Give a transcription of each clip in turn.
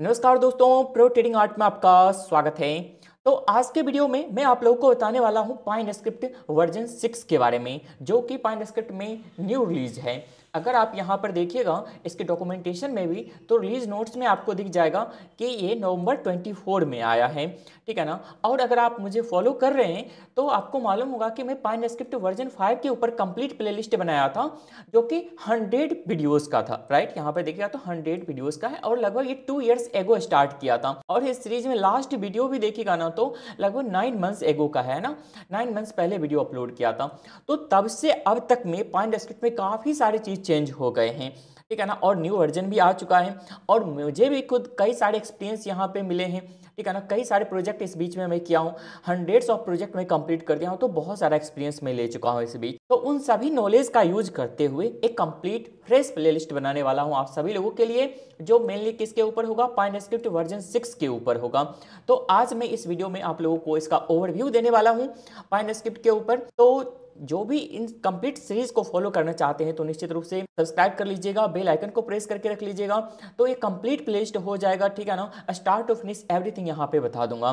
नमस्कार दोस्तों, pro trading art में आपका स्वागत है। तो आज के वीडियो में मैं आप लोगों को बताने वाला हूं पाइन स्क्रिप्ट वर्जन 6 के बारे में, जो कि पाइन स्क्रिप्ट में न्यू रिलीज है। अगर आप यहां पर देखिएगा इसके डॉक्यूमेंटेशन में भी, तो रिलीज नोट्स में आपको दिख जाएगा कि ये नवंबर 24 में आया है, ठीक है ना। और अगर आप मुझे फॉलो कर रहे हैं तो आपको मालूम होगा कि मैं पाइन स्क्रिप्ट वर्जन 5 के ऊपर कंप्लीट प्लेलिस्ट बनाया था, जो कि 100 वीडियोस का था। राइट, यहाँ पे देखिएगा तो 100 वीडियोस का है और लगभग ये 2 इयर्स एगो स्टार्ट किया था। और इस सीरीज में लास्ट वीडियो भी देखिएगा ना तो लगभग 9 मंथ्स एगो का है ना, 9 मंथ्स पहले वीडियो अपलोड किया था। तो तब से अब तक में पाइन स्क्रिप्ट में काफ़ी सारी चीज़ चेंज हो गए हैं, ठीक है ना। और न्यू वर्जन भी आ चुका है और मुझे भी खुद कई सारे एक्सपीरियंस यहाँ पे मिले हैं, ठीक है ना। कई सारे प्रोजेक्ट इस बीच में मैं किया हूँ, हंड्रेड्स ऑफ प्रोजेक्ट मैं कंप्लीट कर दिया हूँ, तो बहुत सारा एक्सपीरियंस मैं ले चुका हूँ इस बीच। तो उन सभी नॉलेज का यूज करते हुए एक कंप्लीट फ्रेश प्लेलिस्ट बनाने वाला हूँ आप सभी लोगों के लिए, जो मेनली किसके ऊपर होगा, पाइन स्क्रिप्ट वर्जन 6 के ऊपर होगा। तो आज मैं इस वीडियो में आप लोगों को इसका ओवरव्यू देने वाला हूँ पाइन स्क्रिप्ट के ऊपर। तो जो भी इन कंप्लीट सीरीज को फॉलो करना चाहते हैं तो निश्चित रूप से सब्सक्राइब कर लीजिएगा, बेल आइकन को प्रेस करके रख लीजिएगा, तो ये कंप्लीट प्लेलिस्ट हो जाएगा, ठीक है ना। स्टार्ट टू फिनिश एवरीथिंग यहाँ पे बता दूंगा।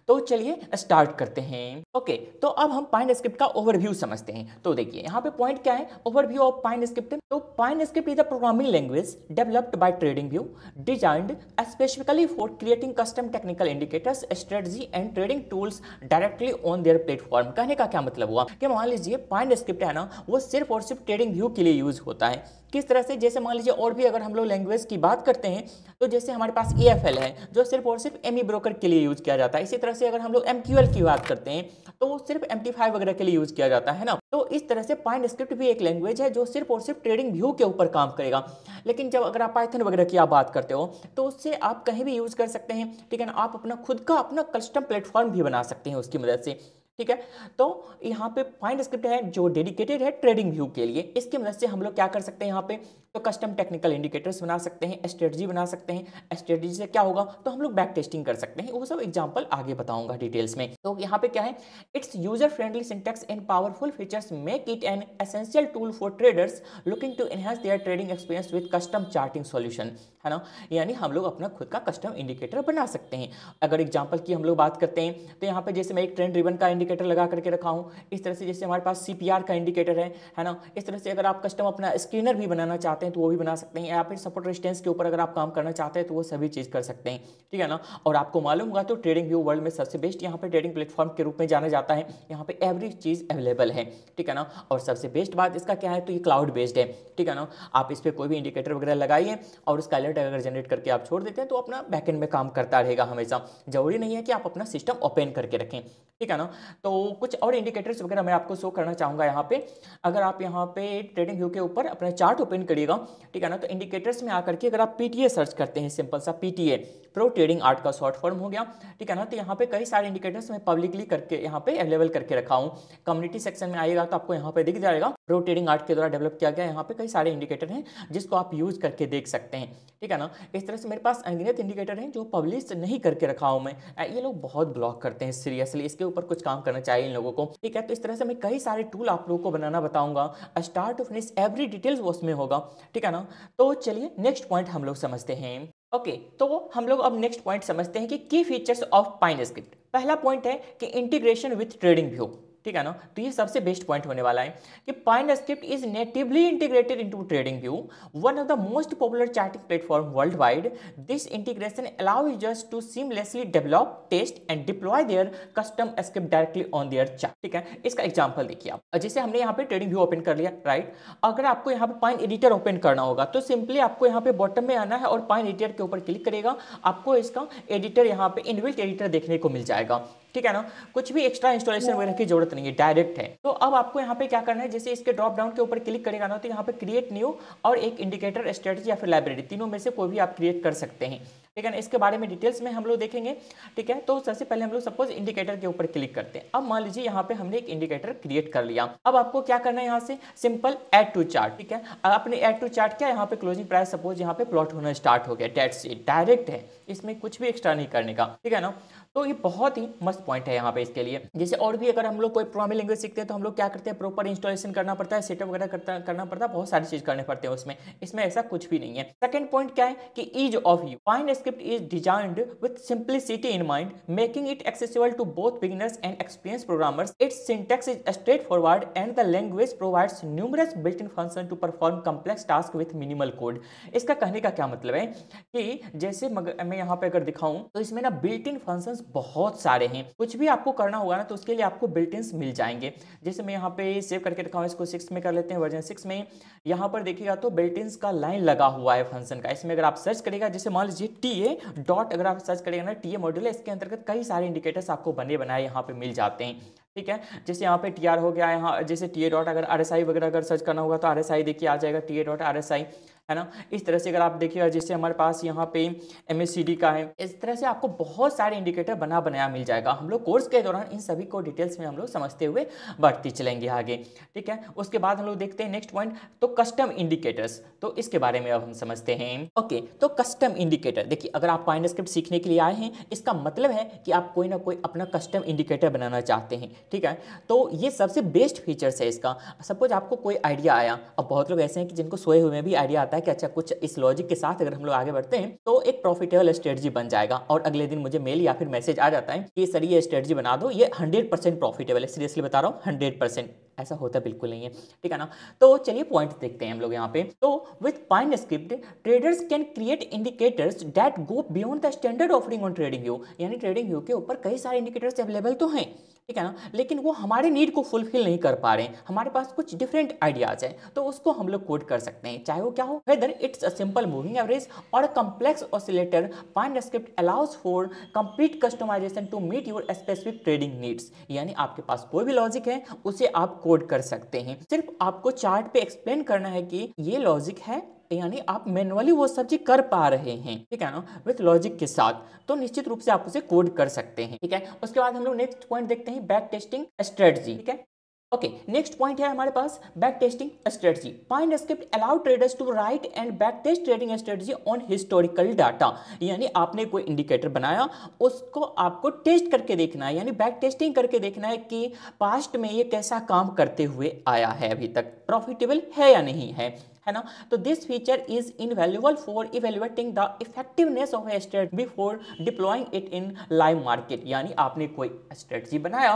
तो चलिए स्टार्ट करते हैं। ओके, तो अब हम पाइन स्क्रिप्ट का ओवरव्यू समझते हैं। तो देखिए यहाँ पे पॉइंट क्या है, ओवरव्यू ऑफ पाइन स्क्रिप्ट। तो pine script is a programming language developed by TradingView, designed specifically for creating custom technical indicators, strategy and trading tools directly on there platform. कहने का क्या मतलब हुआ कि मान लीजिए पाइन स्क्रिप्ट है ना, वो सिर्फ और सिर्फ TradingView के लिए यूज होता है। किस तरह से, जैसे मान लीजिए और भी अगर हम लोग लैंग्वेज की बात करते हैं तो जैसे हमारे पास EFL है जो सिर्फ और सिर्फ एमी ब्रोकर के लिए यूज किया जाता है। इसी तरह से अगर हम लोग MQL की बात करते हैं तो वो सिर्फ MT5 वगैरह के लिए यूज किया जाता है ना। तो इस तरह से पाइन स्क्रिप्ट भी एक लैंग्वेज है जो सिर्फ और सिर्फ TradingView के ऊपर काम करेगा। लेकिन जब अगर आप पाइथन वगैरह की आप बात करते हो तो उससे आप कहीं भी यूज कर सकते हैं, ठीक है ना। आप अपना खुद का अपना कस्टम प्लेटफॉर्म भी बना सकते हैं उसकी मदद से, ठीक है। तो यहाँ पे पाइन स्क्रिप्ट है जो डेडिकेटेड है TradingView के लिए। इसकी मदद से हम लोग क्या कर सकते हैं, यहाँ पे तो कस्टम टेक्निकल इंडिकेटर्स बना सकते हैं, स्ट्रेटजी बना सकते हैं। स्ट्रेटजी से क्या होगा, तो हम लोग बैक टेस्टिंग कर सकते हैं, वो सब एग्जांपल आगे बताऊंगा डिटेल्स में। तो यहाँ पे क्या है, it's user friendly syntax and powerful features make it an essential tool for traders looking to enhance their trading experience with custom charting solution, है ना। यानी हम लोग अपना खुद का कस्टम इंडिकेटर बना सकते हैं। अगर एग्जाम्पल की हम लोग बात करते हैं तो यहाँ पे जैसे मैं एक ट्रेंड रिबन का इंडिकेटर लगा करके रखा हूँ, इस तरह से जैसे हमारे पास CPR का इंडिकेटर है ना। इस तरह से अगर आप कस्टम अपना स्क्रीनर भी बनाना चाहते हैं तो वो भी बना सकते हैं, या फिर सपोर्ट रेजिस्टेंस के ऊपर अगर आप काम करना चाहते हैं तो वो सभी चीज़ कर सकते हैं, ठीक है ना। और आपको मालूम होगा तो TradingView वर्ल्ड में सबसे बेस्ट यहाँ पे ट्रेडिंग प्लेटफॉर्म के रूप में जाना जाता है। यहाँ पे एवरी चीज़ अवेलेबल है, ठीक है ना। और सबसे बेस्ट बात इसका क्या है, तो ये क्लाउड बेस्ड है, ठीक है ना। आप इस पर कोई भी इंडिकेटर वगैरह लगाइए और उसका अलर्ट अगर जनरेट करके आप छोड़ देते हैं तो अपना बैकएंड में काम करता रहेगा हमेशा। जरूरी नहीं है कि आप अपना सिस्टम ओपन करके रखें, ठीक है ना। तो कुछ और इंडिकेटर्स वगैरह मैं आपको शो करना चाहूँगा यहाँ पे। अगर आप यहाँ पे TradingView के ऊपर अपना चार्ट ओपन करिएगा, ठीक है ना, तो इंडिकेटर्स में आकर के अगर आप PTA सर्च करते हैं, सिंपल सा PTA, प्रो ट्रेडिंग आर्ट का शॉर्ट फॉर्म हो गया, ठीक है ना। तो यहाँ पे कई सारे इंडिकेटर्स मैं पब्लिकली करके यहाँ पे अवेलेबल करके रखा हूँ। कम्युनिटी सेक्शन में आइएगा तो आपको यहाँ पे दिख जाएगा प्रो ट्रेडिंग आर्ट के द्वारा डेवलप किया गया, यहाँ पे कई सारे इंडिकेटर हैं जिसको आप यूज करके देख सकते हैं, ठीक है ना। इस तरह से मेरे पास अनगिनत इंडिकेटर हैं जो पब्लिश नहीं करके रखा हूँ मैं। ये लोग बहुत ब्लॉक करते हैं सीरियसली, इसके ऊपर कुछ काम करना चाहिए इन लोगों को, ठीक है। तो इस तरह से मैं कई सारे टूल आप लोगों को बनाना बताऊंगा, start to finish every details उसमें होगा, ठीक है ना। तो चलिए नेक्स्ट पॉइंट हम लोग समझते हैं। ओके, तो हम लोग अब नेक्स्ट पॉइंट समझते हैं कि की फीचर्स ऑफ पाइन स्क्रिप्ट। पहला पॉइंट है कि इंटीग्रेशन विथ TradingView, ठीक है ना। तो ये सबसे बेस्ट पॉइंट होने वाला है कि pine script is natively integrated into TradingView, one of the most popular charting platform world wide. This integration allow users to seamlessly develop, test and deploy their custom script directly on their chart, ठीक है। इसका example देखिए आप, जैसे हमने यहाँ पे TradingView open कर लिया, राइट। अगर आपको यहाँ पे पाइन एडिटर ओपन करना होगा तो सिंपली आपको यहाँ पे बॉटम में आना है और पाइन एडिटर के ऊपर क्लिक करेगा, आपको इसका एडिटर यहाँ पे इनबिल्ट एडिटर देखने को मिल जाएगा, ठीक है ना। कुछ भी एक्स्ट्रा इंस्टॉलेशन वगैरह की जरूरत नहीं है, डायरेक्ट है। तो अब आपको यहाँ पे क्या करना है, जैसे इसके ड्रॉप डाउन के ऊपर क्लिक करेगा ना तो यहाँ पे क्रिएट न्यू और एक इंडिकेटर, स्ट्रेटजी या फिर लाइब्रेरी, तीनों में से कोई भी आप क्रिएट कर सकते हैं, ठीक है ना। इसके बारे में डिटेल्स में हम लोग देखेंगे, ठीक है। तो सबसे पहले हम लोग सपोज इंडिकेटर के ऊपर क्लिक करते हैं। अब मान लीजिए यहाँ पे हमने एक इंडिकेटर क्रिएट कर लिया। अब आपको क्या करना है, यहाँ से सिंपल ऐड टू चार्ट, ठीक है। आपने ऐड टू चार्ट किया, यहाँ पे क्लोजिंग प्राइस सपोज यहाँ पे प्लॉट होना स्टार्ट हो गया, डेट्स इट, डायरेक्ट है, इसमें कुछ भी एक्स्ट्रा नहीं करने का, ठीक है ना। तो ये बहुत ही मस्त पॉइंट है यहाँ पे इसके लिए। जैसे और भी अगर हम लोग कोई प्रोग्रामिंग लैंग्वेज सीखते हैं तो हम लोग क्या करते हैं, प्रॉपर इंस्टॉलेशन करना पड़ता है, सेटअप वगैरह करना पड़ता है, बहुत सारी चीज करने पड़ते हैं उसमें। इसमें ऐसा कुछ भी नहीं है। सेकंड पॉइंट क्या है कि ease of use. Pine Script is designed with simplicity in mind, making it accessible to both beginners and experienced programmers. Its syntax is straightforward and the language provides numerous built in function to perform complex task with minimal code. इसका कहने का क्या मतलब है कि जैसे मैं यहाँ पे अगर दिखाऊं तो इसमें ना बिल्ट इन फंक्शंस बहुत सारे हैं। कुछ भी आपको करना होगा ना तो उसके लिए आपको बिल्ट इन्स मिल जाएंगे। जैसे मैं यहाँ पे सेव करके रखा हूँ, इसको 6 में कर लेते हैं, वर्जन 6 में। यहाँ पर देखिएगा तो बिल्ट इन्स का लाइन लगा हुआ है फंक्शन का। इसमें अगर आप सर्च करेगा, जैसे मान लीजिए टीए डॉट, अगर आप सर्च करेगा ना टीए मॉड्यूल है, इसके अंतर्गत कई सारे इंडिकेटर्स आपको बने बनाए यहाँ पे मिल जाते हैं, ठीक है। जैसे यहाँ पे टीआर हो गया, यहाँ जैसे टीए डॉट, अगर आरएसआई वगैरह अगर सर्च करना होगा तो आरएसआई देखिए आ जाएगा, टीए डॉट आरएसआई, है ना। इस तरह से अगर आप देखिएगा, जैसे हमारे पास यहाँ पे एमएससीडी का है, इस तरह से आपको बहुत सारे इंडिकेटर बनाया मिल जाएगा। हम लोग कोर्स के दौरान इन सभी को डिटेल्स में हम लोग समझते हुए बढ़ते चलेंगे आगे, ठीक है। उसके बाद हम लोग देखते हैं नेक्स्ट पॉइंट, तो कस्टम इंडिकेटर्स, तो इसके बारे में अब हम समझते हैं। ओके, तो कस्टम इंडिकेटर देखिए, अगर आप पाइनस्क्रिप्ट सीखने के लिए आए हैं, इसका मतलब है कि आप कोई ना कोई अपना कस्टम इंडिकेटर बनाना चाहते हैं, ठीक है। तो ये सबसे बेस्ट फीचर्स है इसका। सपोज आपको कोई आइडिया आया, अब बहुत लोग ऐसे हैं कि जिनको सोए हुए में भी आइडिया आता है कि अच्छा कुछ इस लॉजिक के साथ अगर हम लोग आगे बढ़ते हैं तो एक प्रॉफिटेबल स्ट्रेटजी बन जाएगा, और अगले दिन मुझे मेल या फिर मैसेज आ जाता है कि सर ये स्ट्रेटजी बना दो, ये 100% प्रॉफिटेबल है। सीरियसली बता रहा हूँ, 100%। ऐसा होता बिल्कुल नहीं है, ठीक है ना। तो चलिए पॉइंट देखते हैं हम लोग यहाँ पे। तो with Pine Script traders can create indicators that go beyond the standard offering on TradingView. यानी ट्रेडिंग व्यू के ऊपर कई सारे इंडिकेटर्स अवेलेबल तो हैं, ठीक है ना, लेकिन वो हमारे नीड को फुलफिल नहीं कर पा रहे हैं। हमारे पास कुछ डिफरेंट आइडियाज हैं, तो उसको हम लोग कोड कर सकते हैं, चाहे वो क्या हो, whether it's a simple moving average or a complex oscillator. Pine Script allows for complete customization to meet your specific trading needs. यानी आपके पास कोई भी लॉजिक है उसे आप कोड कर सकते हैं, सिर्फ आपको चार्ट पे एक्सप्लेन करना है कि ये लॉजिक है, यानी आप मैनुअली वो सब चीज कर पा रहे हैं, ठीक है ना, विद लॉजिक के साथ, तो निश्चित रूप से आप उसे कोड कर सकते हैं, ठीक है। उसके बाद हम लोग नेक्स्ट पॉइंट देखते हैं, बैक टेस्टिंग स्ट्रेटजी, ठीक है। ओके, नेक्स्ट पॉइंट है हमारे पास back testing strategy. Pine Script allow traders to write and back test trading strategy on historical data. यानी आपने कोई इंडिकेटर बनाया, उसको आपको टेस्ट करके देखना है, यानी बैक टेस्टिंग करके देखना है कि पास्ट में ये कैसा काम करते हुए आया है, अभी तक प्रॉफिटेबल है या नहीं है ना। तो this feature is invaluable for evaluating the effectiveness of A strategy before deploying it in live market. यानी आपने कोई स्ट्रेटजी बनाया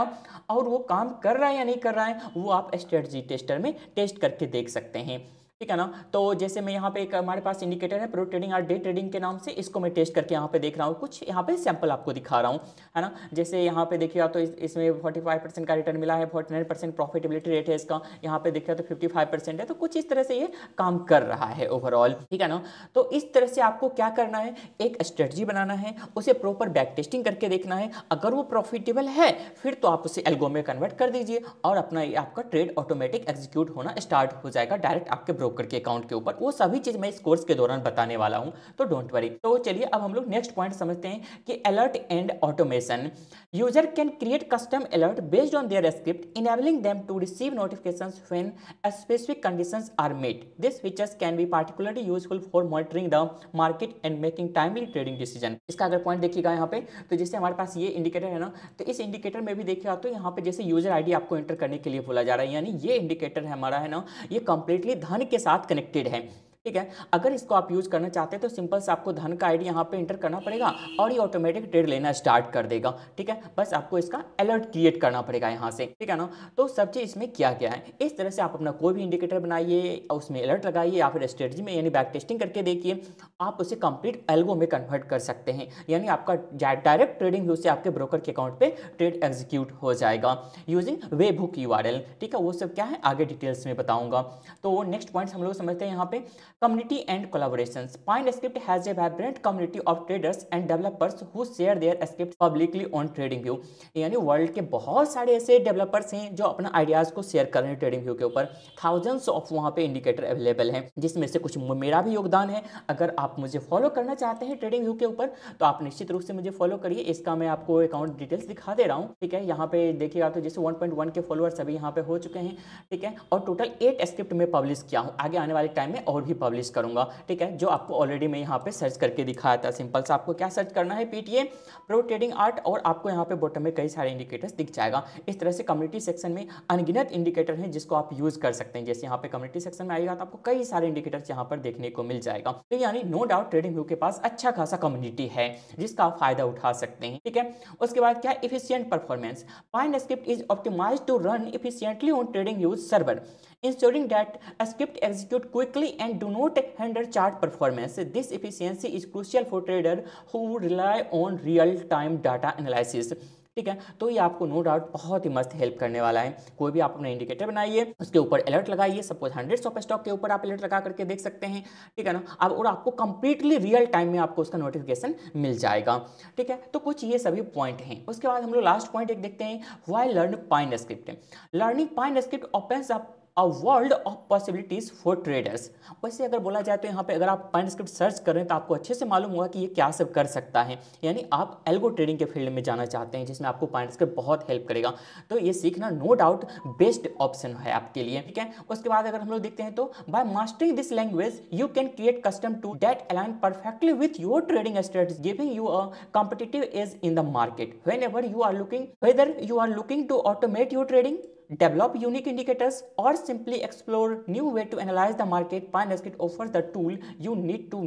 और वो काम कर रहा है या नहीं कर रहा है, वो आप स्ट्रेटजी टेस्टर में टेस्ट करके देख सकते हैं, ठीक है ना। तो जैसे मैं यहाँ पे एक हमारे पास इंडिकेटर है प्रो ट्रेडिंग और डे ट्रेडिंग के नाम से, इसको मैं टेस्ट करके यहाँ पे देख रहा हूँ, कुछ यहाँ पे सैंपल आपको दिखा रहा हूँ, है ना। जैसे यहाँ पे देखिएगा तो इसमें 45% का रिटर्न मिला है, 49% प्रॉफिटेबिलिटी रेट है इसका, यहाँ पे देखिए तो 55% है। तो कुछ इस तरह से ये काम कर रहा है ओवरऑल, ठीक है ना। तो इस तरह से आपको क्या करना है, एक स्ट्रेटजी बनाना है, उसे प्रॉपर बैक टेस्टिंग करके देखना है, अगर वो प्रॉफिटेबल है फिर तो आप उसे एल्गो में कन्वर्ट कर दीजिए और अपना आपका ट्रेड ऑटोमेटिक एग्जीक्यूट होना स्टार्ट हो जाएगा डायरेक्ट आपके ब्रोकर के अकाउंट के ऊपर। वो सभी चीज मैं इस कोर्स के दौरान बताने वाला हूं, तो डोंट वरी। तो चलिए अब हम लोग नेक्स्ट पॉइंट समझते हैं कि alert and automation. User can create custom alert based on their script, enabling them to receive notifications when specific conditions are met. This features can be particularly useful for monitoring the market and making timely trading decision. इसका अगर point देखिएगा यहाँ पे, तो जैसे हमारे पास ये indicator है ना, तो इस इंडिकेटर में भी देखिएगा तो यहाँ पे जैसे यूजर आईडी आपको एंटर करने के लिए बोला जा रहा है, यानी ये इंडिकेटर हमारा है ना, ये कंप्लीटली धन के साथ कनेक्टेड है, ठीक है। अगर इसको आप यूज करना चाहते हैं तो सिंपल से आपको धन का आईडी यहाँ पे एंटर करना पड़ेगा और ये ऑटोमेटिक ट्रेड लेना स्टार्ट कर देगा, ठीक है। बस आपको इसका अलर्ट क्रिएट करना पड़ेगा यहाँ से, ठीक है ना। तो सब चीज इसमें किया गया है। इस तरह से आप अपना कोई भी इंडिकेटर बनाइए, उसमें अलर्ट लगाइए या फिर स्ट्रेटजी में यानी बैक टेस्टिंग करके देखिए, आप उसे कंप्लीट एल्गो में कन्वर्ट कर सकते हैं, यानी आपका डायरेक्ट ट्रेडिंग व्यू से आपके ब्रोकर के अकाउंट पे ट्रेड एग्जीक्यूट हो जाएगा यूजिंग वेबहुक यूआरएल, ठीक है। वो सब क्या है आगे डिटेल्स में बताऊंगा। तो नेक्स्ट पॉइंट हम लोग समझते हैं यहाँ पे community and collaborations. PineScript has a vibrant community of traders and developers who share their scripts publicly on TradingView. यानी वर्ल्ड के बहुत सारे ऐसे डेवलपर्स हैं जो अपना आइडियाज को शेयर कर रहे हैं TradingView के ऊपर। थाउजेंड्स ऑफ वहाँ पे इंडिकेटर अवेलेबल हैं, जिसमें से कुछ मेरा भी योगदान है। अगर आप मुझे फॉलो करना चाहते हैं TradingView के ऊपर तो आप निश्चित रूप से मुझे फॉलो करिए। इसका मैं आपको अकाउंट डिटेल्स दिखा दे रहा हूँ, ठीक है। यहाँ पे देखिएगा तो जैसे 1.1 के फॉलोअर्स अभी यहाँ पे हो चुके हैं, ठीक है। और टोटल 8 स्क्रिप्ट में पब्लिश किया हूँ, आगे आने वाले टाइम में और भी पब्लिश करूंगा, ठीक है, जो आपको ऑलरेडी मैं यहाँ पे सर्च करके दिखाया था। सिंपल सा आपको क्या सर्च करना है, पीटीए प्रो ट्रेडिंग आर्ट, और आपको यहाँ पे बॉटम में कई सारे इंडिकेटर्स दिख जाएगा। इस तरह से कम्युनिटी सेक्शन में अनगिनत इंडिकेटर हैं जिसको आप यूज कर सकते हैं। जैसे यहाँ पे कम्युनिटी सेक्शन में आएगा तो आपको कई सारे इंडिकेटर्स यहाँ पर देखने को मिल जाएगा। तो यानी नो डाउट ट्रेडिंग व्यू के पास अच्छा खासा कम्युनिटी है जिसका आप फायदा उठा सकते हैं, ठीक है। उसके बाद क्या, efficient performance. Pine Script is optimized to run efficiently on TradingView's server, ensuring that a script execute quickly and do not hinder chart performance. This efficiency is crucial for trader who rely on real-time data analysis. ठीक है, तो ये आपको no doubt बहुत ही मस्त help करने वाला है। कोई भी आप अपना इंडिकेटर बनाइए, उसके ऊपर अलर्ट लगाइए, सपोज हंड्रेड्स ऑफ स्टॉक के ऊपर आप अलर्ट लगा करके देख सकते हैं, ठीक है ना। अब और आपको कंप्लीटली रियल टाइम में आपको उसका नोटिफिकेशन मिल जाएगा, ठीक है। तो कुछ ये सभी पॉइंट हैं। उसके बाद हम लोग लास्ट पॉइंट एक देखते हैं, why learn Pine Script. Learning Pine Script opens up a world of possibilities for traders. वैसे अगर बोला जाए तो यहाँ पे अगर आप पाइनस्क्रिप्ट सर्च कर रहे हैं तो आपको अच्छे से मालूम होगा कि ये क्या सब कर सकता है। यानी आप एल्गो ट्रेडिंग के फील्ड में जाना चाहते हैं जिसमें आपको पाइनस्क्रिप्ट बहुत हेल्प करेगा, तो ये सीखना नो डाउट बेस्ट ऑप्शन है आपके लिए, ठीक है। उसके बाद अगर हम लोग देखते हैं तो by mastering this language you can create custom tool that align perfectly with your trading strategy, giving you a competitive edge in the market whenever you are looking, whether you are looking to automate your trading, develop unique indicators, or simply explore new way to analyze the market. Pinescript offers the tool you need to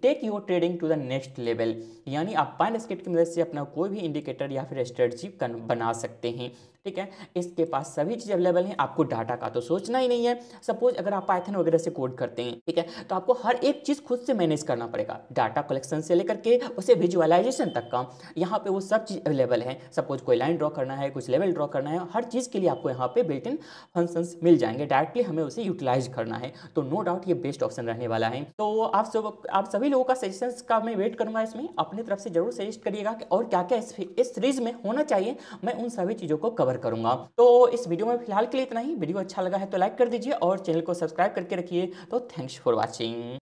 take your trading to the next level. यानी आप Pinescript की मदद से अपना कोई भी indicator या फिर स्ट्रेटजी बना सकते हैं, ठीक है। इसके पास सभी चीज़ अवेलेबल हैं, आपको डाटा का तो सोचना ही नहीं है। सपोज अगर आप पाइथन वगैरह से कोड करते हैं, ठीक है, तो आपको हर एक चीज़ खुद से मैनेज करना पड़ेगा, डाटा कलेक्शन से लेकर के उसे विजुअलाइजेशन तक का। यहाँ पे वो सब चीज़ अवेलेबल है। सपोज कोई लाइन ड्रॉ करना है, कुछ लेवल ड्रॉ करना है, हर चीज़ के लिए आपको यहाँ पे बिल्ट इन फंक्शंस मिल जाएंगे, डायरेक्टली हमें उसे यूटिलाइज करना है। तो नो डाउट ये बेस्ट ऑप्शन रहने वाला है। तो आप सभी लोगों का सजेशंस का मैं वेट करूंगा। इसमें अपनी तरफ से जरूर सजेस्ट करिएगा कि और क्या क्या इस सीरीज में होना चाहिए, मैं उन सभी चीज़ों को कवर करूंगा। तो इस वीडियो में फिलहाल के लिए इतना ही। वीडियो अच्छा लगा है तो लाइक कर दीजिए और चैनल को सब्सक्राइब करके रखिए। तो थैंक्स फॉर वॉचिंग।